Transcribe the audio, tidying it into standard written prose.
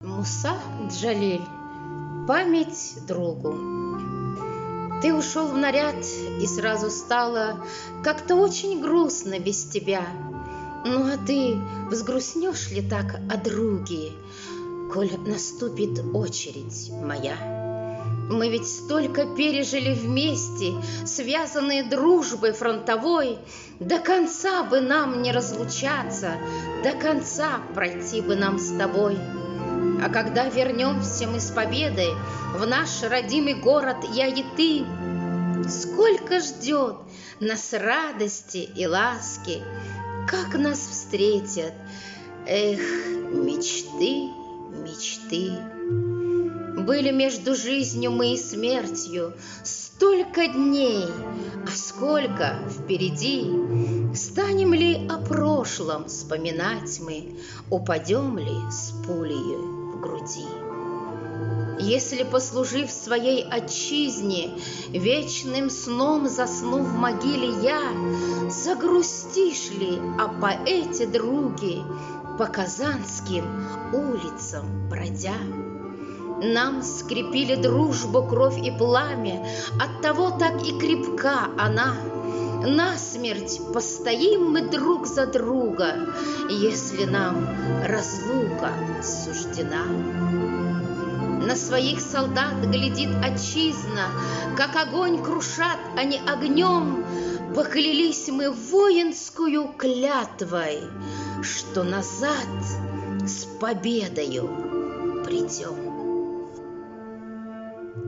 Муса Джалиль. Память другу. Ты ушел в наряд, и сразу стало как-то очень грустно без тебя. Ну а ты взгрустнешь ли так о друге, коль наступит очередь моя? Мы ведь столько пережили вместе, связанные дружбой фронтовой. До конца бы нам не разлучаться, до конца пройти бы нам с тобой. А когда вернемся мы с победой в наш родимый город, я и ты, сколько ждет нас радости и ласки, как нас встретят, эх, мечты, мечты. Были между жизнью мы и смертью столько дней, а сколько впереди. Станем ли о прошлом вспоминать мы, упадем ли с пулей в груди? Если, послужив своей отчизне, вечным сном засну в могиле я, загрустишь ли о поэте друге, по казанским улицам бродя? Нам скрепили дружбу кровь и пламя, оттого так и крепка она. Насмерть постоим мы друг за друга, если нам разлука суждена. На своих солдат глядит отчизна, как огонь крушат они огнем. Поклялись мы воинскую клятвой, что назад с победою придем.